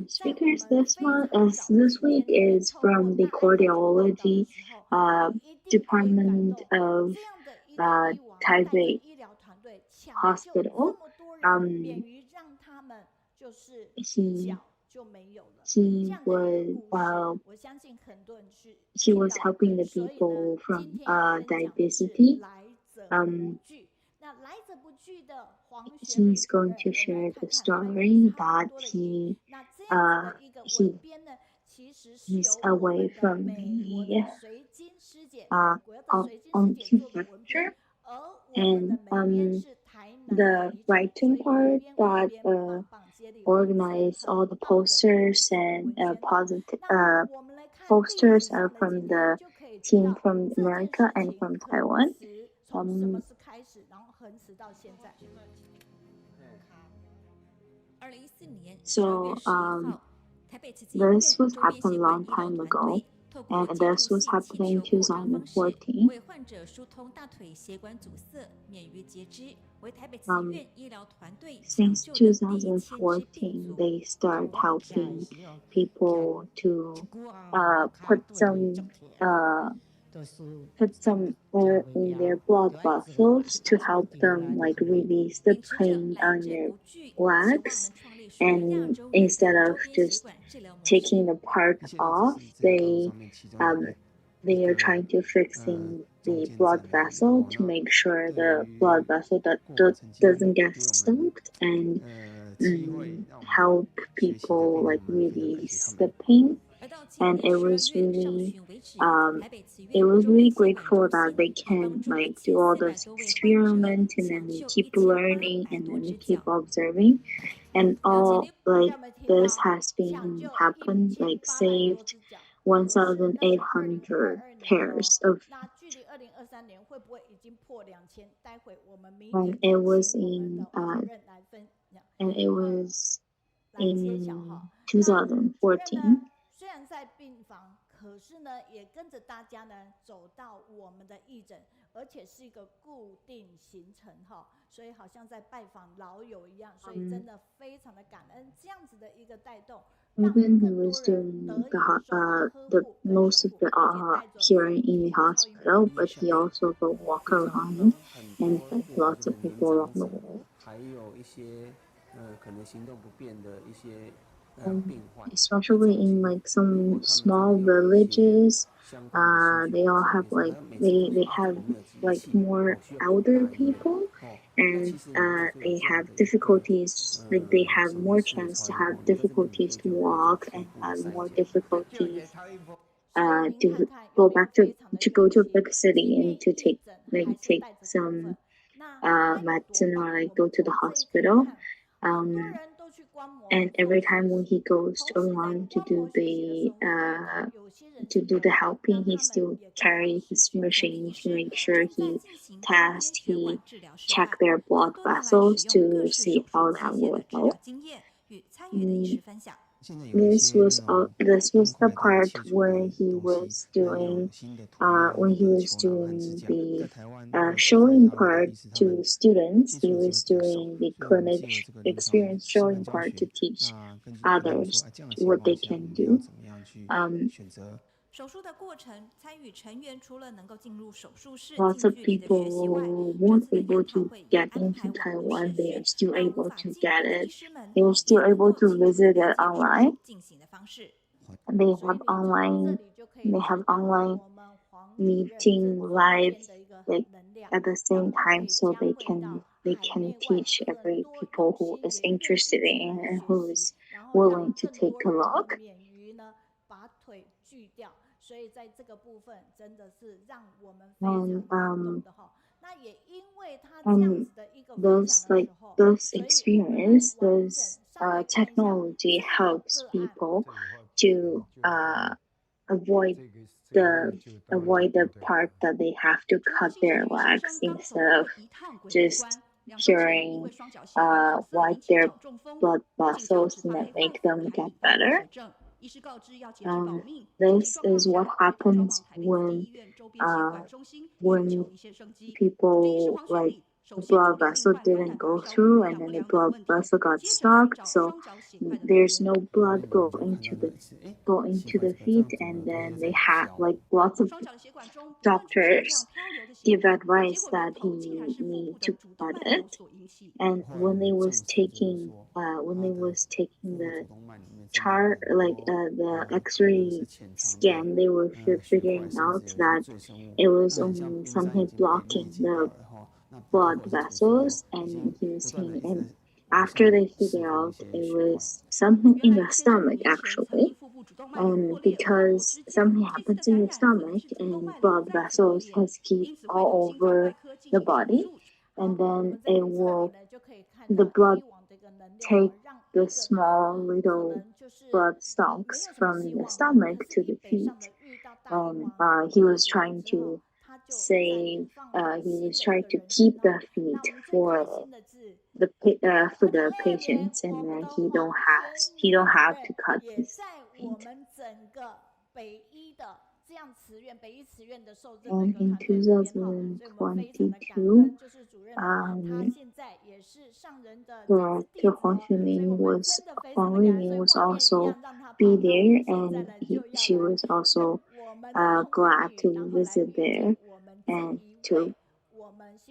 speakers this week is from the Cardiology uh, Department of uh, Taipei Hospital. Um, he he was helping the people from diabetes. Um, he's going to share the story that uh, he he's away from the uh, acupuncture and the writing part that organize all the posters and positive posters are from the team from America and from Taiwan. Um, so this was happened a long time ago, and this was happening in 2014. Um, since 2014, they start helping people to put uh, some air in their blood vessels to help them like release the pain on their legs. And instead of just taking the part off, they are trying to fixing the blood vessel to make sure the blood vessel doesn't get stuck and help people like release the pain. And it was really grateful that they can like do all this experiment and then keep learning and then keep observing and all like this has been happened like saved 1,800 pairs of and it was in and it was in 2014. Even he was doing the most of the hearing in the hospital, but he also go walk around and help lots of people around the world. Especially in like some small villages, they all have like they have like more elder people, and they have difficulties. Like they have more chance to have difficulties to walk and have more difficulties to go back to go to a big city and to take some medicine or like go to the hospital. And every time when he goes around to do the helping, he still carry his machine to make sure he check their blood vessels to see how that will help. This was the part where he was doing the showing part to students. He was doing the clinic experience showing part to teach others what they can do. Lots of people weren't able to get into Taiwan. They are still able to get it. They are still able to visit it online. They have online meeting live like at the same time, so they can teach every people who is interested in and who is willing to take a look. And this experience, this technology helps people to avoid the part that they have to cut their legs instead of just curing wipe their blood vessels and then make them get better. This is what happens when people like the blood vessel didn't go through, and then the blood vessel got stopped, so there's no blood go into the feet, and then they had like lots of doctors give advice that he need to cut it. And when they was taking the chart, like the X-ray scan, they were figuring out that it was only something blocking the blood vessels, and he was saying, and after they figured out it was something in the stomach actually, and because something happens in your stomach and blood vessels has keep all over the body, and then it will the blood take the small little blood stalks from the stomach to the feet. And he was trying to save he was trying to keep the feet for the patients, and then he don't have to cut his feet. And in 2022, um, director Huang was also be there, and she was also glad to visit there and to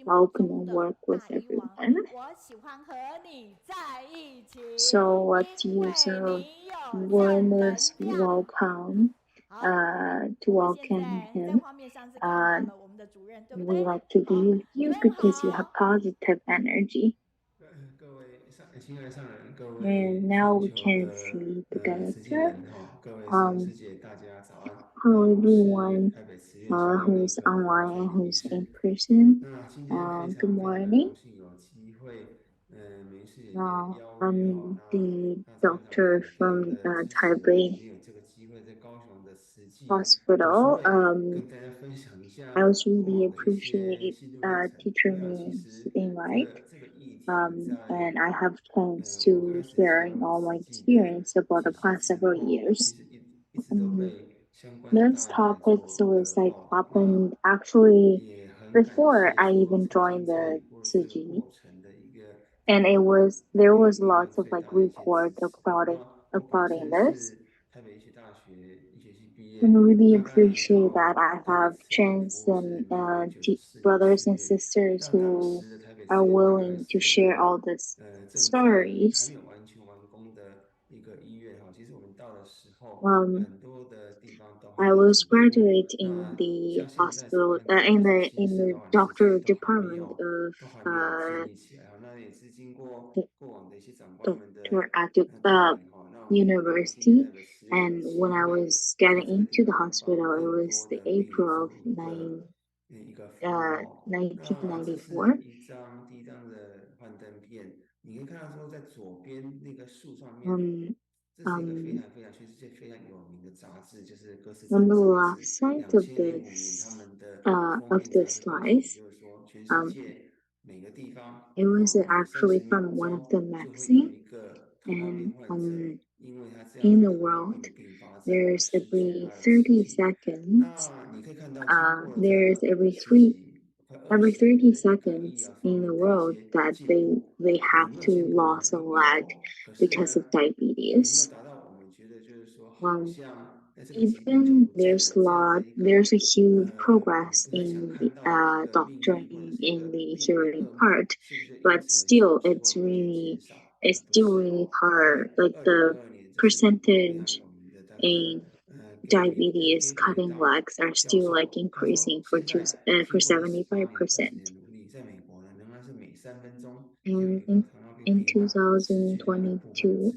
open and work with everyone. 我喜欢和你在一起，So what 因 user 为你有灿 warmest 能亮。welcome 好，to 我们现 welcome 在在 him. 画面上是看到 Uh, 了我们的主任，对不 we 对？like to be 好，with 主 you 任 because you have 好。positive energy. 各位 And 全 now we 球 can 的 see the 慈济 director. 人哈，各位师兄师 Um, 姐，大家早安。Hello 我是 everyone 台北慈院小儿内 who's 科的 online 全 and 体医 who's 师。in person. 那今天非 Good 常荣 morning. 幸有机会，没事也邀约哈，I'm 那 the 这边长官 doctor 也非常 from 的支持我们，今 Taipei 天有这个机会在高雄的慈济读书 Hospital. 会跟大家分享一 I 下 also 过 really 往的一些 appreciate 心路历程。teacher 我想其 Ming's 实 invite. 这个议题在 And I have chance 我 to 开始 sharing 加入 all 慈 my 济的 experience about the 体系 past 之 several 后，其 years. 实一直都 Um, 被相关的 this 大台 topic 做一 was 个 like 报道。那 happened actually 也很感 before 谢 I 说 even 曾经 joined 在 the 过这个 CG, 过程的一个 and 陪伴，there 给 was 予我 lots of 最 like 大的一些支 reports 持。那不管 about 是 this, 台北医学大学医学系毕 and 业， really 那当然也 appreciate that 到 I 台北 have 慈院 chance 服务 and 是民国94年brothers 4 and 月。 sisters 那当 who 时的台北慈 are 院大概 willing to 是一 share 个 all this 正在还 stories. 没有完全完工的一个医院哈。其实我们到的时候， Um, 很多的地方都还 I 是 was 土木。 graduate in 那 the 像现在所 hospital 看到的这些新 in 式， the 包含瓷器 doctor 都还没 department 有 of 都还没有建立起来哈。那也是经过 the 过往的一些长官们的 doctor at 带领哈。那我很荣幸在 university. 台北慈院有 And when 机 I 会 was 在 getting 这个地 into the 方帮 hospital, it 更 was 多 the 的病人 April of 做一个服务哈。那这是 1994. 第一张的幻灯片，你可以看到说在左边那个树上面， Um, 这是一个非 um, 常非常全世界非常有名的杂志，就是《歌诗者》on the 杂 left 志。side of 2005年他 this 们的封 of 面 the 杂志告诉我们， slides, 就是说全世 um, 界每个地方 it was 每 actually 30 from 秒 one of the 钟就会有 magazine, 一个糖尿病 and 患者，因为他这样 in 子 the 糖尿 world, 病的并发症而 there's 失去了 every 他的生 30 命。 seconds, 那你可以看到，经过了这 there's 个 every 十 three 几快 every 20 年 30 的一个医 seconds 疗方 in the 面的一 world 些 that 进步， they 有 have 没有 to 进步 loss 呢？a leg 有，可是 because of 呢，有没有 diabetes. 达到我们觉得就是说，好 Um, 像这个疾病就 even 不见了这样子一个there's a huge 我们 progress 不太想 in 看 the 到的一个命运，或者 doctoring 是一个 in the 病人的 hearing 噩梦， part, 是不是因 but 此而消 still 失或完全减少？it's 不 still 是 really 哦，hard. 在 Like the 2022年，这是美国非常 percentage 有名的那个 in diabetes Gabriel cutting 道 legs are 教 still like 授，他 increasing 说现在 for 经过28 年、20 75%. 年的努力，在美国呢，仍然是每3分钟就有 And 一个糖尿病 in 病患失去他的部分的 2022, 肢体，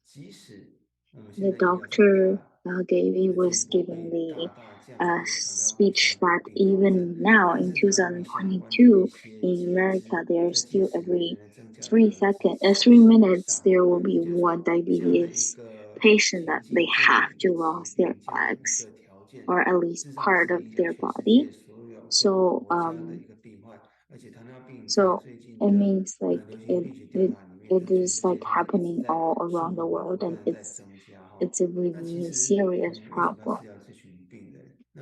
即使我们现 the 在医疗这么 doctor 大 Gaby 的 was 进步，可 giving 以 the 大大降低糖尿病 speech 相关的 that 并发症， even now 但 in 是糖尿病相关的一 2022 些 in 截 America, 肢， there's 在近 still 10年 every 呢增加了 three seconds, 40% minutes 以上 there 哈。will 也 be 就是说，one 这样的一 diabetes 个 patient that 前 they 景这么 have 远 to 的疾 lose their 病，这样的一 legs 个条件， or at least 事实上也 part 是 of 影响 their 全世界 body. 所有各个 So 国家的一个病患。而且糖尿病在 so 最近 it 的 means like 流行病学调 it 查里面，it 在全 is 世界 like 它一直 happening 在 all 数 around the 目 world, 不 and 断在增加哈。it's a 那其 really 实我 serious 们为什么要 problem. 治疗这群病人？那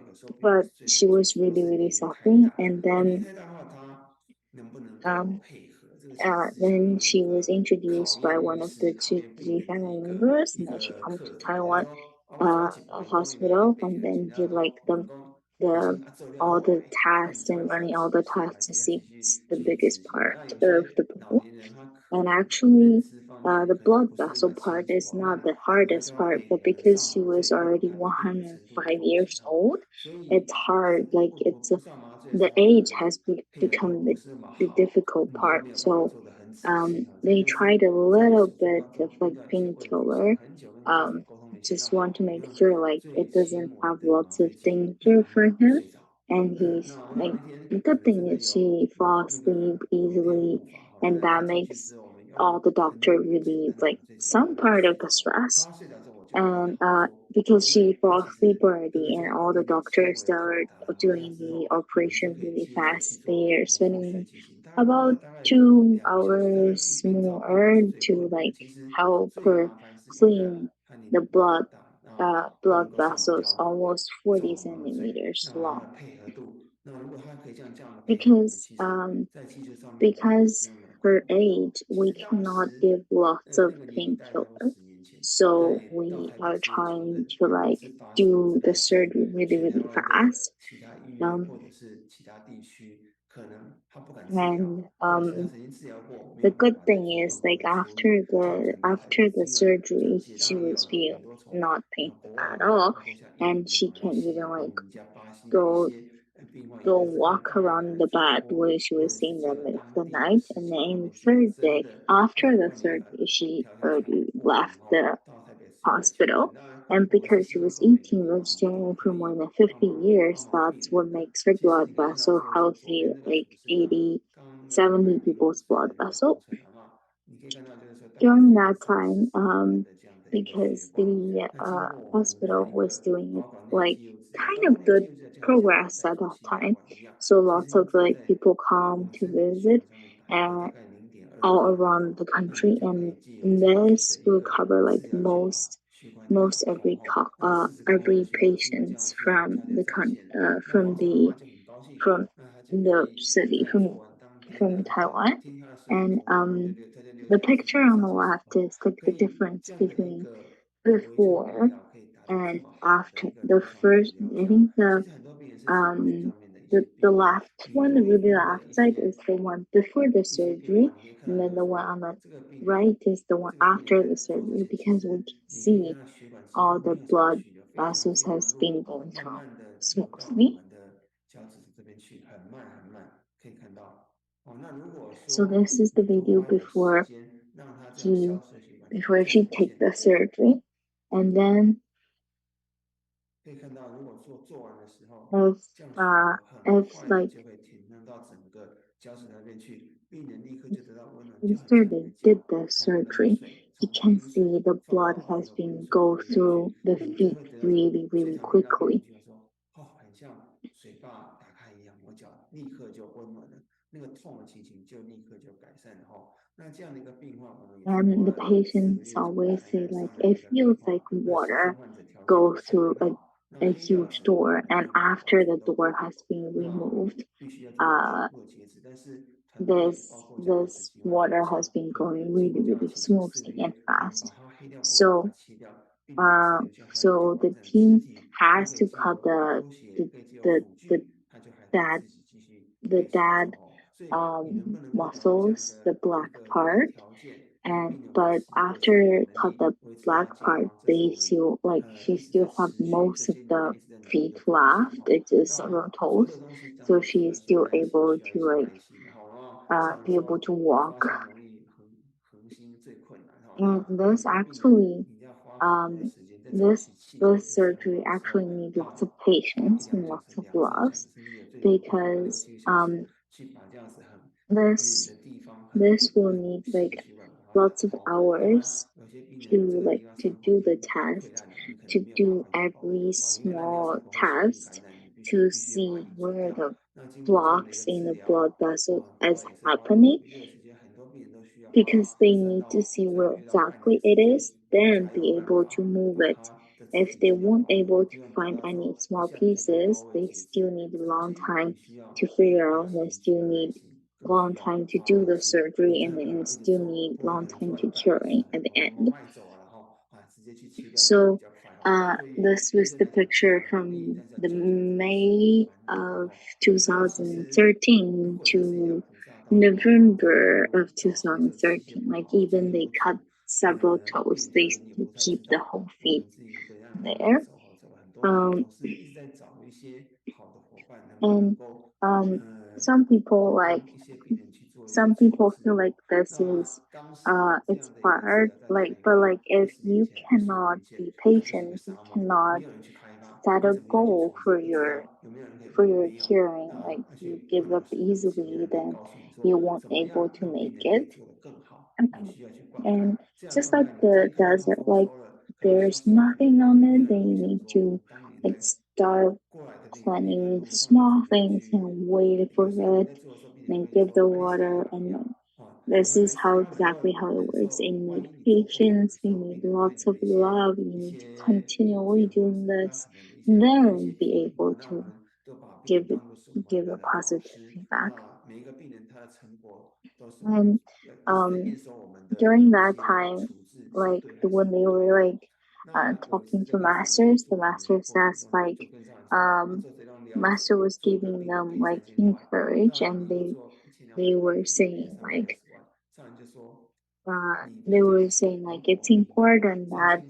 but she was really, really suffering. And um, then she was introduced by one of the Tzuji family members, and then she come to Taiwan hospital, and then did like the all the tasks and running all the tasks to see it's the biggest part of the bubble. And actually, the blood vessel part is not the hardest part, but because she was already 105 years old, it's hard. The age has become the difficult part. So they tried a little bit of like painkiller, um, just want to make sure like it doesn't have lots of danger for him. And he's like, the good thing is she falls asleep easily, and that makes all the doctor really like some part of the stress. And because she fell asleep already, and all the doctors that are doing the operation really fast, they are spending about 2 hours more to like help her clean the blood vessels almost 40 centimeters long because because her age, we cannot give lots of painkiller. So we are trying to like do the surgery really, really fast. Um, and the good thing is like after the surgery, she was feeling not painful at all, and she can even like go go walk around the bed where she was in the middle of the night. And then in the third day, after the surgery, she already left the hospital. And because she was eating vegetarian for more than 50 years, that's what makes her blood vessel healthy, like 80, 70 people's blood vessel. During that time, because the hospital was doing like kind of good progress at that time, so lots of like people come to visit and all around the country, and this will cover like most every patients from the city from Taiwan. And the picture on the left is like the difference between before and after. The first, I think um the left one, the really left side is the one before the surgery, and then the one on the right is the one after the surgery because we can see all the blood vessels has been going through smoothly. So this is the video he before she take the surgery, and then if if like after they did the surgery, you can see the blood has been go through the feet really really quickly, and the patients always say like it feels like water go through a huge door, and after the door has been removed, uh, this water has been going really really smoothly and fast. So uh, so the team has to cut the the dad the dad muscles, the black part, and but after cut the black part, they still like she still have most of the feet left. It is several toes, so she is still able to like be able to walk. And this actually um this surgery actually needs lots of patience and lots of gloves because this this will need like lots of hours to do the test, to do every small test to see where the blocks in the blood vessel is happening, because they need to see where exactly it is, then be able to move it. If they won't able to find any small pieces, they still need a long time to figure out. They still need a long time to do the surgery, and then still need a long time to curing at the end. So this was the picture from the May of 2013 to November of 2013. Like even they cut several toes, they still keep the whole feet there. Um, and some people like some people feel like this is it's hard, like, but like if you cannot be patient, you cannot set a goal for your curing, like you give up easily, then you won't able to make it. And just like the desert, like there's nothing on it, then you need to like start planning small things and wait for it, then give the water, and then this is how exactly how it works. And you need patience, you need lots of love, you need to continually doing this, then be able to give it give a positive feedback. And um during that time, like when they were like talking to masters, the master says like um master was giving them like encourage, and they were saying like they were saying like it's important that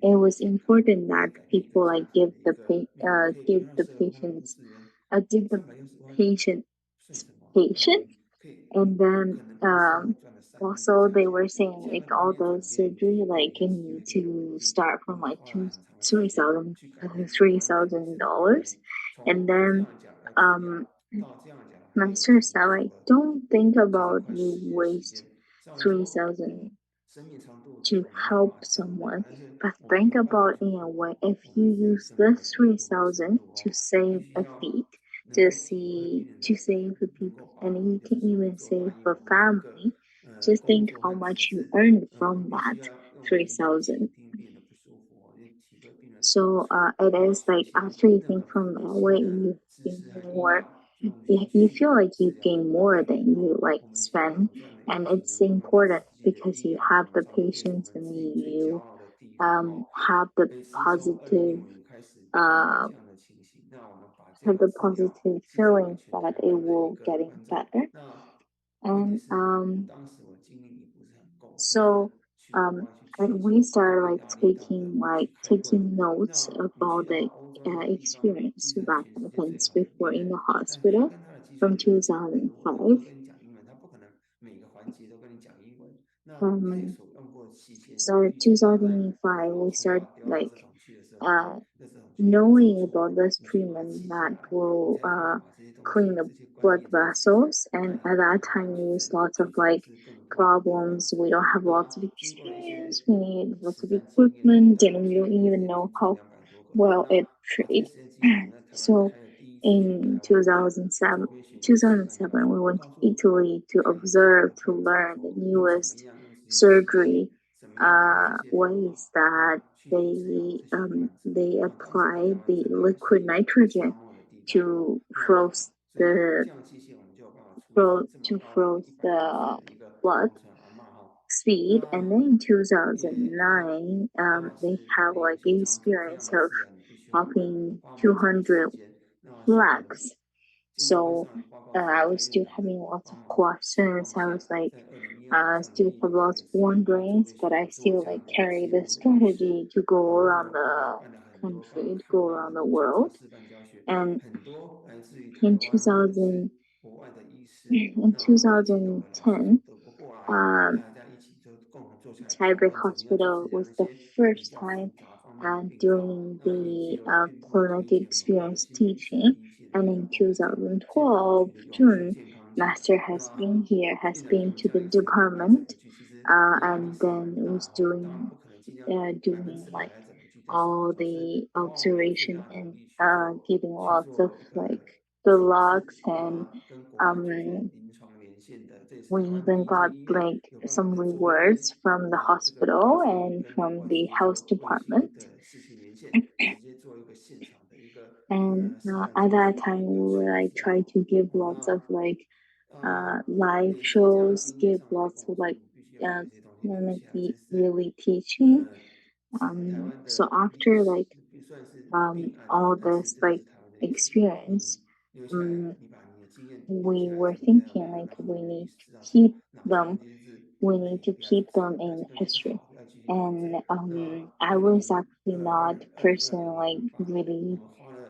it was important that people like give the patients give the patient patient, and then also they were saying like all the surgery like you need to start from like two $3,000, and then um master said like don't think about you waste 3,000 to help someone, but think about in a way if you use this 3,000 to save a feet, to save the people, and you can even save a family. Just think how much you earned from that 3,000. So it is like after you think from that way, you gain more. You feel like you gain more than you like spend, and it's important because you have the patience and you have uh the positive feelings that it will getting better. And so and we started like taking notes about the experience that happens before in the hospital from 2005. Um, so 2005 we started like uh, knowing about this treatment that will clean the blood vessels. And at that time, we use lots of like problems. We don't have lots of experience. We need lots of equipment, and we don't even know how well it treat. So in 2007, we went to Italy to observe, to learn the newest surgery ways that they apply the liquid nitrogen to froze the froze the blood speed. And then in 2009 they have like the experience of helping 200 flags. So I was still having lots of questions. I was like still have lots of wonderings, but I still like carry the strategy to go around the country, to go around the world. And in 2000 in 2010, um, Taipei Hospital was the first time doing the clinic experience teaching. And in 2012, June, Master has been here, has been to the department, and then was doing like all the observation and giving lots of like good lucks, and um we even got like some rewards from the hospital and from the health department. And at that time, we were like try to give lots of like live shows, give lots of like uh, clinically really teaching. So after like all this like experience, um, we were thinking like them we need to keep them in history. And I was actually not person like really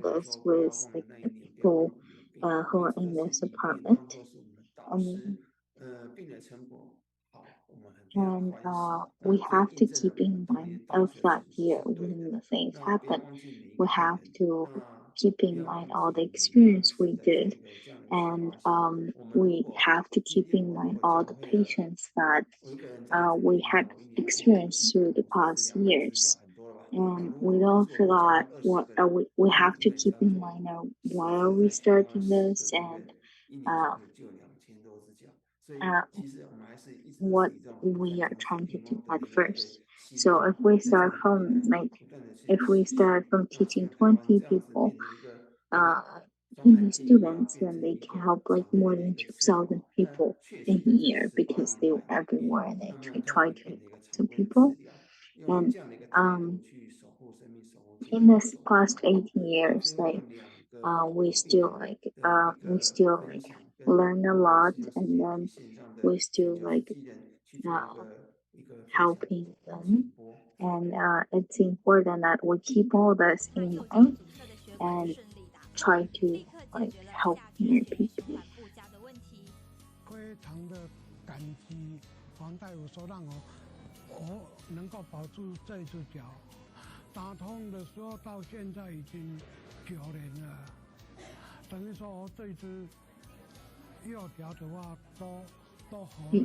saw this with like the people who are in this apartment. 都是我们的导 Um, 师。病的成果好，我们很非常and欢喜。we 那这也 have 印 to 证了 keep 我们 in 当年 mind 导 of 师的 that 处置 year 是对的。when the things 那不要 happen. 忘记每一 We 个病 have 人。to 那 keep in 不要 mind 忘 all 记 the 我们刚刚 experience 是 we 在做 did, 一个这样的一个计 and 划书。我们如 we have 果 to 今 keep 天 in 我如 mind 果 all 教 the 会了 patients that 我一个人在这个 we 里 had 面，我一年或experienced 100 through the 或者是 past 200只脚 years. 很多了吧？那 And 如 we 果 don't 是我教会 forget 20 what 个人，we 那你 have 一 to 个人只 keep 要 in 做 mind what 10 are 次 we 的脚的话，starting 10个 this, 对不 and 对？一年就 uh, 可以救2000多只脚。所以 uh, 其实我们还是一直都是 what 以这种 we 像 are 这样 trying to stepping do model at 的一个 first. 心 So 态，if we 在这 start 里面 from 呢，不断的去 if we 学 start 习， from 那整 teaching 个台湾 20这样子 people, 变成一个 uh, 双海 20 地域，然后 students, 变 then 成 they 一 can 个 help like 长 more 辈的一 than 个治 2,000 疗。那 people 确 a 实在这 year 18 because they 年 were 来里面， everywhere and 慢 they 慢这样 try 子 to 变 help 成一个常 some 规的治 people. 疗，用 And 这样的一个态度 um, 去守护生命、守护健 in 康、this 守护 past 台湾。18 那 years, 最后 like 用2个 we 病 still 人 like 的一 we 个 still 分 like 享，跟 learn a 如何 lot, 使用世 and 界 then 比线上 we 的 still 全球主 like 机人去做一 uh, 个分享 helping 跟 them. 点播。And it's important that we keep all this in mind and try to like help more people. 非常的感激黄大夫说让我能够保住这只脚，打通的时候到现在已经9年了，等于说我这只右脚的话都活了9年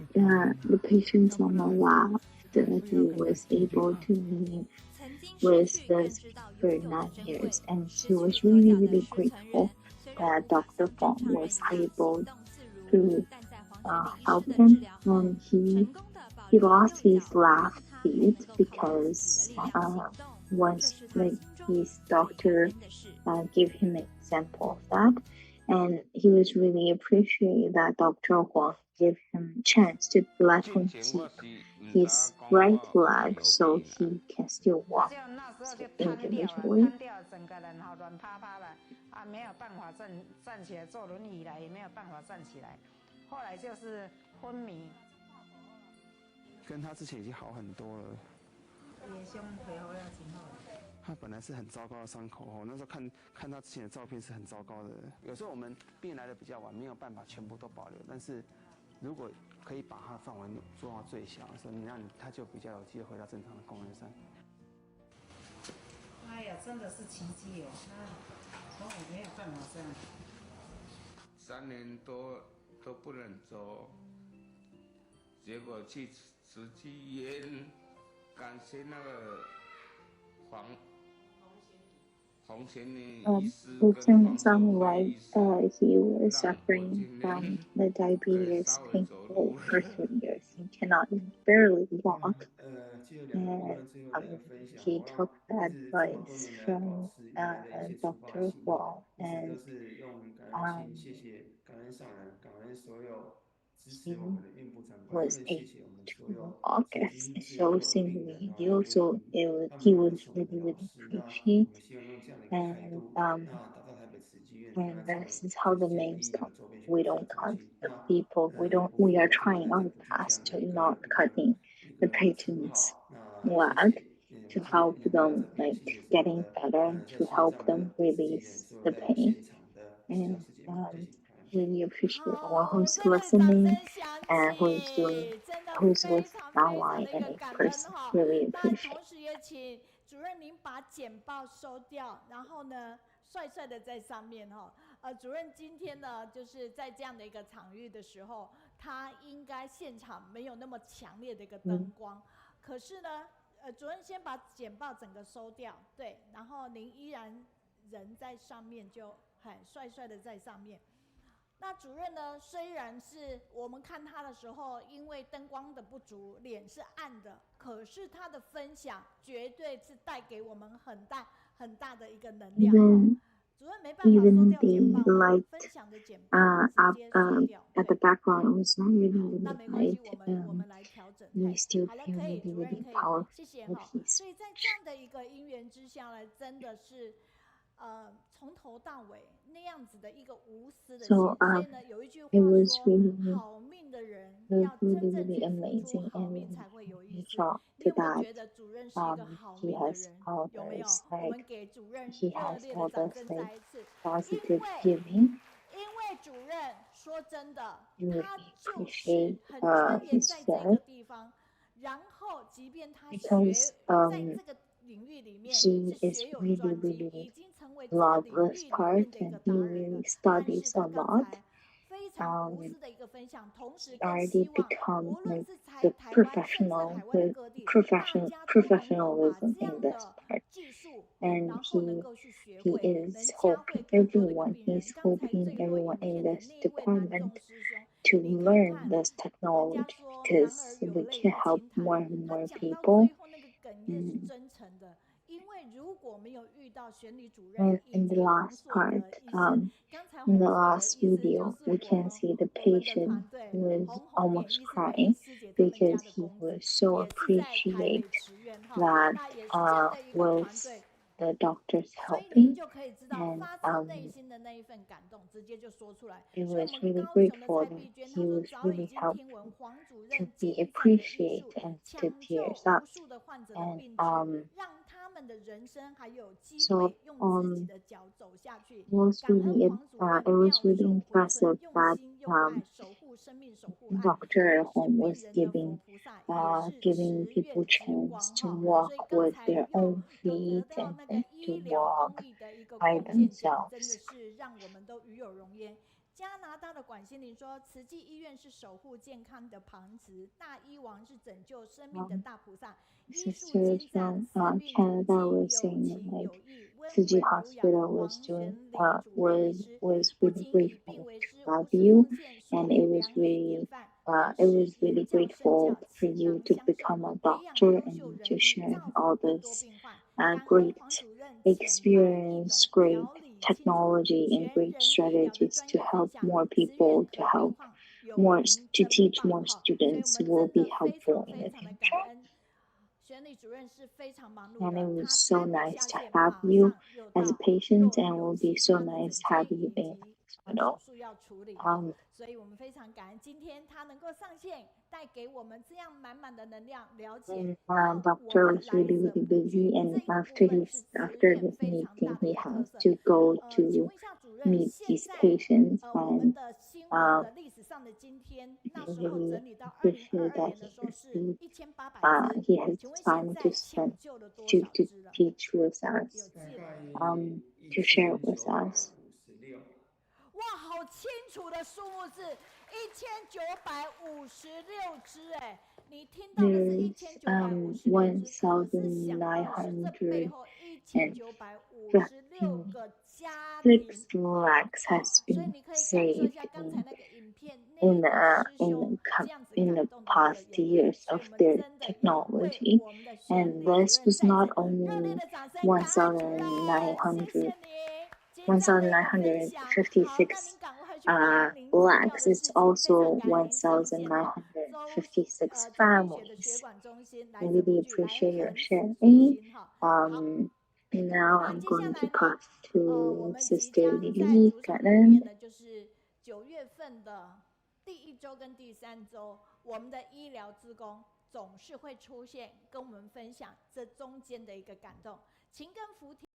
The 了， patients 要 on 不 the 然 lab 还 that 是 he 要给他 was 自己 able 看。 to live 曾经失 with 去，更 this 知道 for 拥有的 9珍 years, 贵。 and 失 he 去 was 左 really 脚的 really 石存人， grateful 虽然 that 无法 Dr. 像正 Huang 常人 was 一样行 able 动自如， to 但在黄学礼医 help 师的治 him, 疗后， and he 成功的保 he 留了 lost 右 his 脚，让 left 他还 feet 能够靠着自己 because 的力量行动，这 once 是他 like 心中 his 最感 doctor 恩的事。gave him an example of that, and he was really appreciated that Dr. Huang gave him a chance to let 之 him 前我 keep 是唔知 his 讲 right 我有 leg 右 so 边啊， he can still 他 walk 就那时候就 so 瘫掉了， individually. 瘫掉，整个人好软趴趴的啊，没有办法站起来，坐轮椅来也没有办法站起来，后来就是昏迷。跟他之前已经好很多了。也胸腿后要紧后。他本来是很糟糕的伤口哦，那时候看他之前的照片是很糟糕的。有时候我们病人来的比较晚，没有办法全部都保留，但是如果可以把它的范围做到最小的时候，他就比较有机会回到正常的功能上。哎呀，真的是奇迹哦！从我没有办法这样。3年多都不能走，结果去慈济医院，感谢那个洪贤理医师 It 跟 seems 黄秀 like 辉医师， he was 让我 suffering 今 from 年 the 可以 diabetes 稍微走 painful 路 for 了。 3 years. He cannot barely 好了， walk, 借由2个部 and 分最后的一个分享， he 我 took 让 the 一直这么多 advice 年来保 from 持原来的一些出发 Dr. 心， Huang, 一直都 and 是用感恩心， um, 谢谢感恩上人，感恩所有支持 he 我们的孕妇长官， was 更 able 谢谢我们所 to 有 walk 曾 as 经 it 治疗过 shows 的 in 病 the 人，然后还 video. 给我 So 们，他 he 们都 was 是我们的 really 老 really 师。那我 appreciated, 们希望用这样的一个态 and 度，那打造台北慈济医院，让它 and 成为 this is 全 how 世 the 界唯 names 一的 come. 周边学 We 科治疗 don't 中 cut 心。 the 那 people. 有部 We 分 are 我特别 trying 在 our 补助这 best 样的 to 一 not 个 cutting 一 the 个称 patients' 号。那谢 leg 谢，to 我今 help 天来到这 them 边， like 谢谢所有 getting 的 better, 在 to 线 help 上 them 的慈济人， release 所有 the 在现 pain. 场的治疗 And 师姐妹，谢谢 really appreciate 好， everyone 我们 who's 这里的掌 listening 声响 and who's doing 起，真的 who's 非 listening 常非常 online 的一 and 个 in 感恩 person. 哈。 Really 那 appreciate. 同时也请主任您把简报收掉，然后呢，帅帅的在上面哈。主任今天呢，就是在这样的一个场域的时候，他应该现场没有那么强烈的一个灯光，可是呢，主任先把简报整个收掉，对，然后您依然人在上面，就很帅帅的在上面。那主任呢？虽然是我们看他的时候，因为灯光的不足，脸是暗的，可是他的分享绝对是带给我们很大很大的一个能量。主任没办法收掉简报吗？分享的简报直接收掉。at the background was not really really 那没关系， light. 我们来调整。 We still 好了， feel 可以， really 主任 really 可以， powerful 谢谢 with 哈。 his 所以在这样的一个因缘之下呢，真的是。从头到尾那样子的一个无私的心， 所以呢，有一句话 it was 说 really,：“ 好命的人 really 要真正 really 去付出 amazing, 好命 and 才会有意 he 思。” felt 你有没有 that 觉得主任是一个好 he 命的 has 人？ all 有没有？ this 我 like 们给主任 he 热 has 烈的 all 掌 this 声 like 再一次，因 positive 为 giving. 主任说真的， Really 他就是 appreciate 很钻研 his 在这个 work 地方，然后即便他 because 在这个领域里面 he 是 is 学有 really 专精， really 已经成为为这个 love 领 this 域里 part 面的一 and 个 he 达人 really 了。但 studies 是他 a 刚 lot. 才非常无 Um, 私的一个分享，同时 he 更 already 希望 become 无论 like 是在 the 台湾甚至海 professional 外的 with 各地，大家都能够把 professionalism 这 in 样 this 的 part. 技术， And 然后能够去学 he 会， is 能教会 helping 更多的一个 everyone. 病人。 He's 刚才 helping 最后 everyone 影 in 片的 this 那位南 department 仲师兄， to 你可以 learn 看， this 人家 technology 说男儿 because 有 we 泪 can 不 help 轻弹， more and 他 more 讲到 people. 最后那个哽咽是真诚的。 因为如果没有遇到选理主任 And 以 in the 及洪 last 所 part, 的医师， 刚才 in 洪 the 所的 last 医师就 video, 是 we 我 can 们 see the 我们的 patient 团队 was 洪扁 almost 医师跟 crying 师姐他们家 because 的 he 公子， was so 也是在台 appreciate 北池院哈， that 那也是这样的一个团 was 队。 the doctors 所以您 helping. 就可以知道， And 发自内心的那一份感动， 直接就说出来。 it 所以我 was 们 really 高 great 雄的 for 蔡 them. 碧娟， He 她说 was 早已 really 经听闻 helpful 黄主 to 任 be 精湛的医 appreciated 术， and to 抢救 tears 无 up. 数的患者的 And 病治， 让他们的人生还有机 so 会用自己的脚走下去。 it was 感 really 恩黄主任 it was 妙 really 手回春， impressive 用 that 心用爱守护生命，守护爱， Dr. 也是 Huang 病 was 人的佛 giving 菩萨，也是 giving 十 people 月之 chance 光 to 哈。 walk 所以刚 with 才 their 又 own 有得 feet 到 and, 那个 and to 医疗 walk 公益的一个 by 贡献奖， themselves. 真的是让我们都与有荣焉。 加拿大的管心玲说，慈济医院是守护健康的旁支，大医王是拯救生命的大菩萨，医术 Sisters 精湛， from 治病如 Canada 鸡， were 有 saying 情 like 有义，温 Tsuji 文儒雅的 Hospital was 黄 doing 玄龄主任医师， was 不 really 仅以病 grateful 为 to 师， have 无私 you, 奉献，树 and 立 it was 良医典 really 范，更 it 是 was really 言教身教， grateful for 倾 you 囊 to 相授， become a 培养 doctor 优秀 and 人 to 医， share 造 all 福更多 this 病患。感恩 great 黄主任浅白易懂， experience, great 条理清楚， technology, and 全 great 人医疗的 strategies 专 to 业分 help 享， more 慈院 people, to 和病 help 患有 more 您 to 真 teach 棒 more 哈。所以我 students 们 will 真 be 的非 helpful 常 in 非 the 常的感 future. 恩。选理主任是非常忙碌 And it 的， was 他 so 才不 nice 下 to 线， have 马 you 上又 as a 到， patient, 又 and it 有 will be 其 so 他的 nice 诊 to have 间 you 以 in the 及手 hospital. 术要处理哈。 Um, 所以我们非常感恩今天他能够上线，带给我们这样满满的能量，了解 and 到我 doctor 们 was 来 really 者 really 不拒， busy, 这 and 一个部 after 分 his 是慈 after 院 this 非常 meeting 大的 he 一个特 has 色。 to go 请 to 问一下主任， meet 现 these 在 patients, 我们 and 的新闻的 I 历史上的今天，那 really 时候整理到 appreciate 2022 that 年的 he 时候是 received 1800只， he has 请问现 time 在 to 抢 spend 救了多 to 少 to 只了？ teach with 有 us, 记得吗？ to share with us. 1956。哇，好清楚的数目是1956只哎！你听到的是 There's 1956只，可是想到的是这背后1956个家庭。 lives 好， has 所以 been 你可以感受一 saved 下刚才那个影片，那 in 个 the 师兄这样子 in 感 the 动的一个 past 眼泪， years 所以 of 我们 their 真的要为 technology, 我们的选 and 理主 this 任 was 再 not 次热烈 only 的掌声，感恩主任，谢谢 1900你精湛的一个分享。好，那您赶快去帮您重要的 blacks, 事 it's 情，非 also 常感恩您上线哈。1956中医学的血 families. 管中心 I 来者不 really 拒，来 appreciate your 横死 sharing. 初心哈。好， And now 那 I'm 接下 going 来 to 呢， pass 我 to 们即 Sister 将在 Lily 主场里 Kanan. 面呢，就是9月份的第1周跟第3周，我们的医疗志工总是会出现，跟我们分享这中间的一个感动，情跟福体。